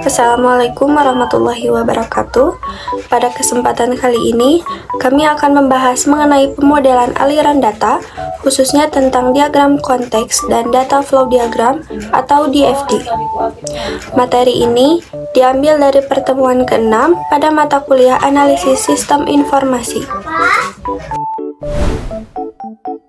Assalamualaikum warahmatullahi wabarakatuh. Pada kesempatan kali ini, kami akan membahas mengenai pemodelan aliran data, khususnya tentang diagram konteks dan data flow diagram atau DFD. Materi ini diambil dari pertemuan ke-6 pada mata kuliah Analisis Sistem Informasi.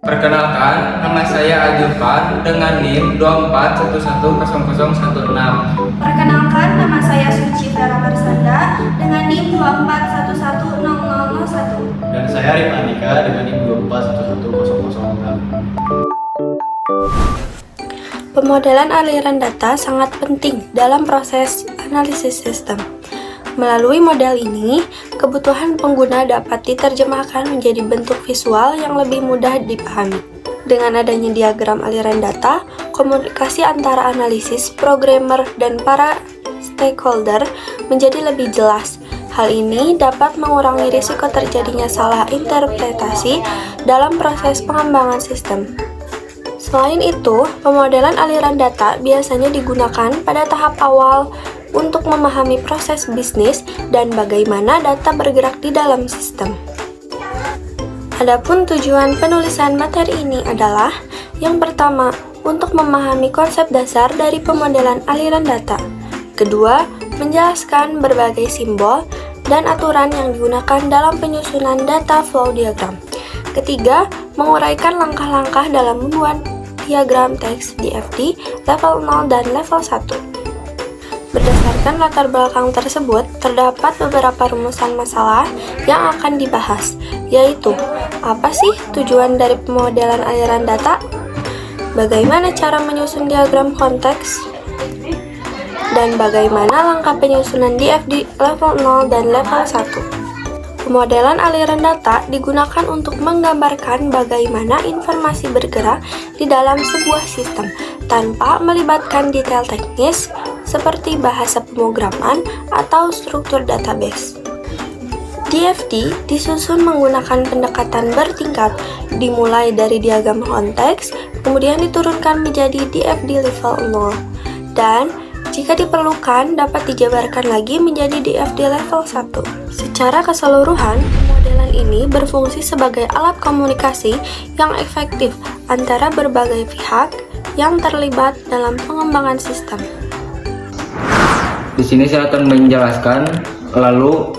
Perkenalkan, nama saya Ajufan dengan NIM 24110016. Perkenalkan, nama saya Suci Vera Marsanda dengan NIM 24110001. Dan saya Arif Andika dengan NIM 24110006. Pemodelan aliran data sangat penting dalam proses analisis sistem. Melalui model ini, kebutuhan pengguna dapat diterjemahkan menjadi bentuk visual yang lebih mudah dipahami. Dengan adanya diagram aliran data, komunikasi antara analisis, programmer, dan para stakeholder menjadi lebih jelas. Hal ini dapat mengurangi risiko terjadinya salah interpretasi dalam proses pengembangan sistem. Selain itu, pemodelan aliran data biasanya digunakan pada tahap awal untuk memahami proses bisnis dan bagaimana data bergerak di dalam sistem. Adapun tujuan penulisan materi ini adalah yang pertama, untuk memahami konsep dasar dari pemodelan aliran data. Kedua, menjelaskan berbagai simbol dan aturan yang digunakan dalam penyusunan data flow diagram. Ketiga, menguraikan langkah-langkah dalam membuat diagram teks DFD level 0 dan level 1. Berdasarkan latar belakang tersebut, terdapat beberapa rumusan masalah yang akan dibahas, yaitu apa sih tujuan dari pemodelan aliran data, bagaimana cara menyusun diagram konteks, dan bagaimana langkah penyusunan DFD level 0 dan level 1. Pemodelan aliran data digunakan untuk menggambarkan bagaimana informasi bergerak di dalam sebuah sistem tanpa melibatkan detail teknis seperti bahasa pemrograman atau struktur database. DFD disusun menggunakan pendekatan bertingkat, dimulai dari diagram konteks, kemudian diturunkan menjadi DFD level 0, dan jika diperlukan dapat dijabarkan lagi menjadi DFD level 1. Secara keseluruhan, pemodelan ini berfungsi sebagai alat komunikasi yang efektif antara berbagai pihak yang terlibat dalam pengembangan sistem. Di sini saya akan menjelaskan lalu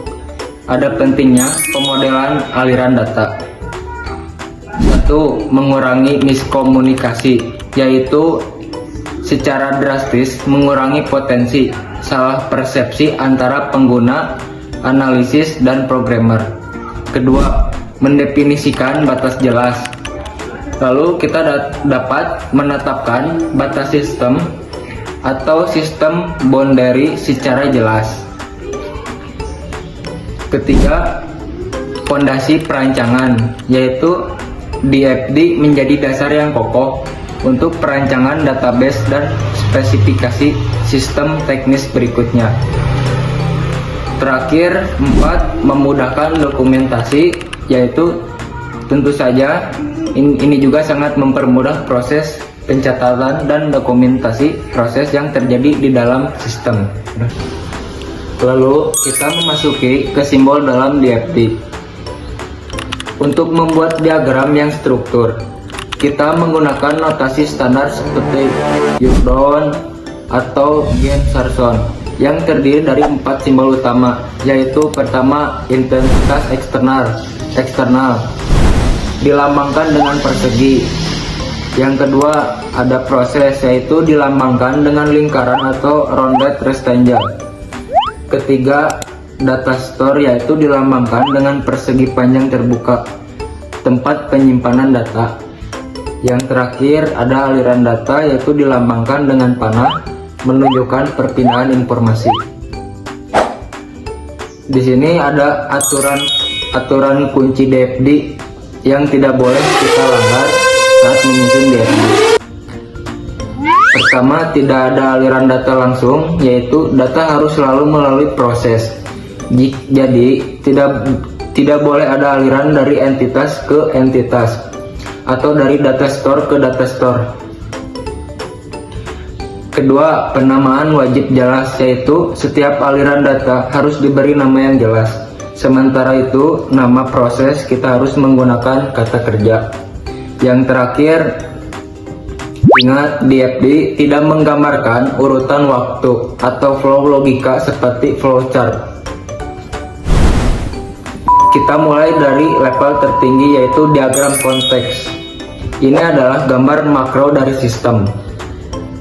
ada pentingnya pemodelan aliran data. 1. Mengurangi miskomunikasi, yaitu secara drastis mengurangi potensi salah persepsi antara pengguna, analisis, dan programmer. Kedua, mendefinisikan batas jelas. Lalu kita dapat menetapkan batas sistem atau sistem boundary secara jelas. Ketiga, fondasi perancangan, yaitu DFD menjadi dasar yang kokoh untuk perancangan database dan spesifikasi sistem teknis berikutnya. Terakhir, 4. Memudahkan dokumentasi, yaitu tentu saja ini juga sangat mempermudah proses pencatatan dan dokumentasi proses yang terjadi di dalam sistem. Lalu kita memasuki ke simbol dalam DFD. Untuk membuat diagram yang struktur, kita menggunakan notasi standar seperti U-Down atau Gen-Sarson yang terdiri dari 4 simbol utama, yaitu pertama intensitas eksternal dilambangkan dengan persegi. Yang kedua ada proses, yaitu dilambangkan dengan lingkaran atau rounded rectangle. Ketiga data store, yaitu dilambangkan dengan persegi panjang terbuka, tempat penyimpanan data. Yang terakhir ada aliran data, yaitu dilambangkan dengan panah, menunjukkan perpindahan informasi. Di sini ada aturan kunci DFD yang tidak boleh kita langgar saat menyusun DFD. Pertama, tidak ada aliran data langsung, yaitu data harus selalu melalui proses. Jadi tidak boleh ada aliran dari entitas ke entitas atau dari data store ke data store. Kedua, penamaan wajib jelas, yaitu setiap aliran data harus diberi nama yang jelas. Sementara itu, nama proses kita harus menggunakan kata kerja. Yang terakhir, ingat DFD tidak menggambarkan urutan waktu atau flow logika seperti flowchart. Kita mulai dari level tertinggi, yaitu diagram konteks. Ini adalah gambar makro dari sistem.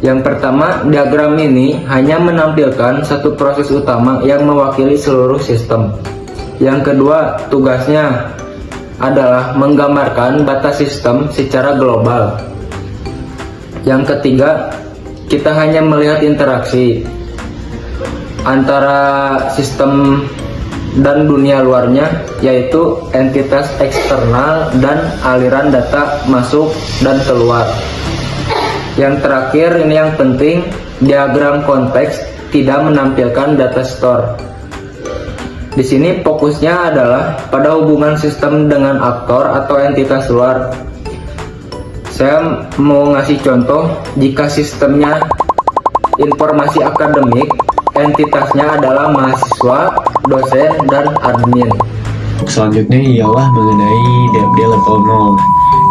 Yang pertama, diagram ini hanya menampilkan satu proses utama yang mewakili seluruh sistem. Yang kedua, tugasnya adalah menggambarkan data sistem secara global. Yang ketiga, kita hanya melihat interaksi antara sistem dan dunia luarnya, yaitu entitas eksternal dan aliran data masuk dan keluar. Yang terakhir, ini yang penting, diagram konteks tidak menampilkan data store. Di sini fokusnya adalah pada hubungan sistem dengan aktor atau entitas luar. Saya mau ngasih contoh, jika sistemnya informasi akademik, entitasnya adalah mahasiswa, dosen, dan admin. Selanjutnya ialah mengenai DFD level 0.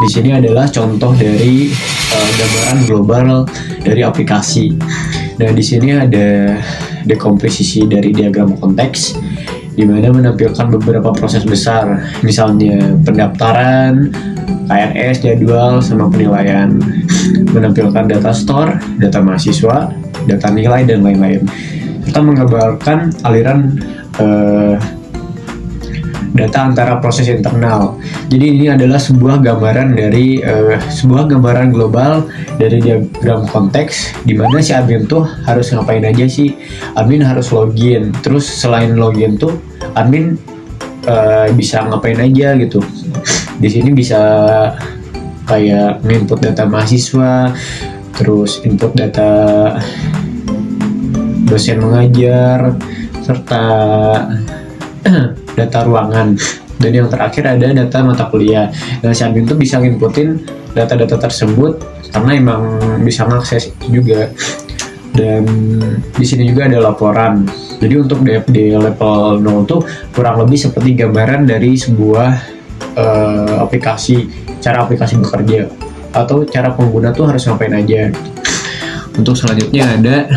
Di sini adalah contoh dari gambaran global dari aplikasi. Nah, di sini ada dekomposisi dari diagram konteks, di mana menampilkan beberapa proses besar, misalnya pendaftaran, KRS, jadwal, sama penilaian. Menampilkan data store, data mahasiswa, data nilai, dan lain-lain. Serta menggambarkan aliran data antara proses internal. Jadi ini adalah sebuah gambaran dari sebuah gambaran global dari diagram konteks, di mana si admin tuh harus ngapain aja sih. Admin harus login, terus selain login tuh admin bisa ngapain aja gitu. Di sini bisa kayak input data mahasiswa, terus input data dosen mengajar, serta data ruangan, dan yang terakhir ada data mata kuliah. Nah, si admin tuh bisa nginputin data-data tersebut karena emang bisa mengakses juga. Dan di sini juga ada laporan. Jadi untuk DFD level 0 tuh kurang lebih seperti gambaran dari sebuah aplikasi, cara aplikasi bekerja atau cara pengguna tuh harus ngapain aja. Untuk selanjutnya ada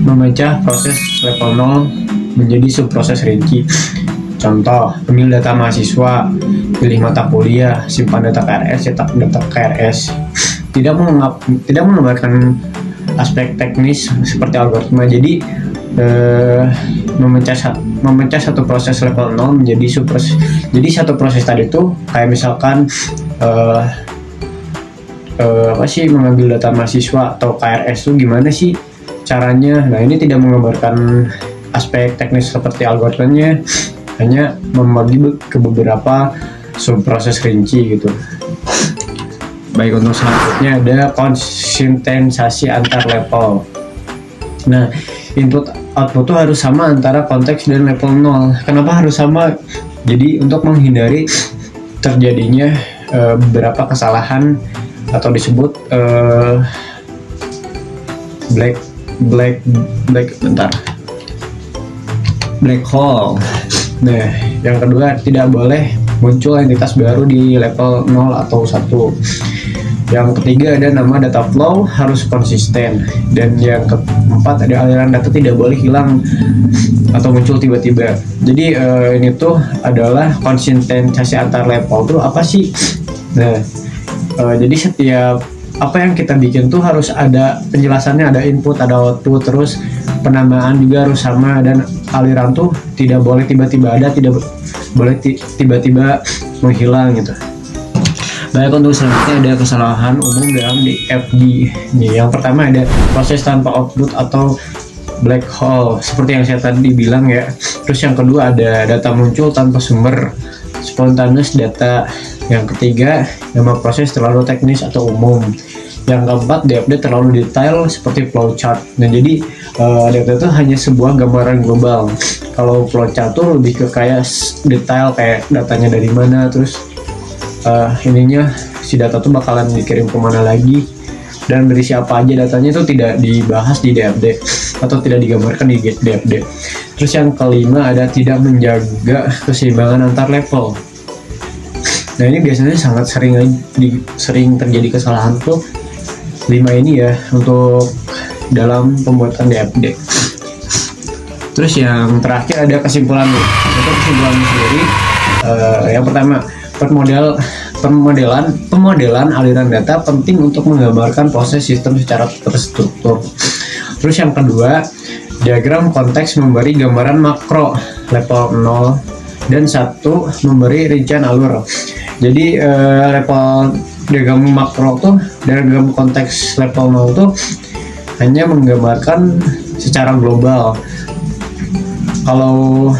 memecah proses level 0 menjadi subproses rinci. Contoh, ambil data mahasiswa, pilih mata kuliah, simpan data KRS, cetak data KRS. Tidak menggambarkan aspek teknis seperti algoritma. Jadi memecah satu proses level 0 menjadi subproses. Jadi satu proses tadi tuh kayak misalkan mengambil data mahasiswa atau KRS tuh gimana sih caranya. Nah, ini tidak menggambarkan aspek teknis seperti algoritmanya, hanya membagi ke beberapa subproses rinci gitu. Baik, untuk selanjutnya ada konsistensasi antar level. Nah, input output itu harus sama antara konteks dan level 0. Kenapa harus sama? Jadi untuk menghindari terjadinya beberapa kesalahan atau disebut black hole. Nah, yang kedua, tidak boleh muncul entitas baru di level 0 atau 1. Yang ketiga ada nama data flow harus konsisten. Dan yang keempat ada aliran data tidak boleh hilang atau muncul tiba-tiba. Jadi ini tuh adalah konsistensi antar level tuh apa sih? Nah, jadi setiap apa yang kita bikin tuh harus ada penjelasannya, ada input, ada output, terus penamaan juga harus sama, dan aliran tuh tidak boleh tiba-tiba ada, tidak boleh tiba-tiba menghilang gitu. Baik, untuk selanjutnya ada kesalahan umum dalam DFD. Yang pertama ada proses tanpa output atau black hole, seperti yang saya tadi bilang ya. Terus yang kedua ada data muncul tanpa sumber, spontaneous data. Yang ketiga, nama proses terlalu teknis atau umum. Yang keempat, DFD terlalu detail seperti flowchart. Nah, jadi DFD itu hanya sebuah gambaran global. Kalau flowchart tuh lebih ke kayak detail, kayak datanya dari mana, terus ininya si data tuh bakalan dikirim kemana lagi dan berisi apa aja datanya itu tidak dibahas di DFD atau tidak digambarkan di DFD. Terus yang kelima ada tidak menjaga keseimbangan antar level. Nah ini biasanya sangat sering terjadi kesalahan tuh 5 ini ya untuk dalam pembuatan DFD. Terus yang terakhir ada kesimpulan nih. Untuk kesimpulan sendiri, yang pertama pemodelan aliran data penting untuk menggambarkan proses sistem secara terstruktur. Terus yang kedua, diagram konteks memberi gambaran makro level 0 dan 1 memberi rincian alur. Jadi level diagram makro tuh, diagram konteks level 0 tuh hanya menggambarkan secara global. Kalau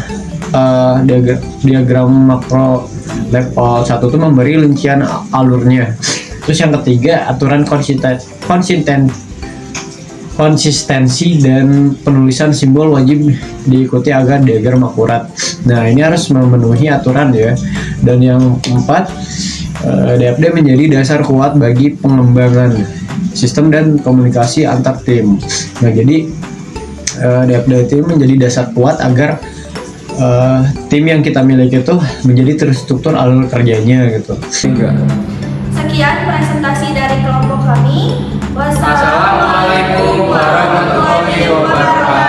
diagram makro level 1 itu memberi rincian alurnya. Terus yang ketiga, aturan konsistensi dan penulisan simbol wajib diikuti agar diagram akurat. Nah ini harus memenuhi aturan ya. Dan yang keempat, DFD menjadi dasar kuat bagi pengembangan sistem dan komunikasi antar tim. Nah jadi DFD itu menjadi dasar kuat agar tim yang kita miliki itu menjadi terstruktur alur kerjanya gitu. Sekian presentasi dari kelompok kami. Wassalamualaikum warahmatullahi wabarakatuh.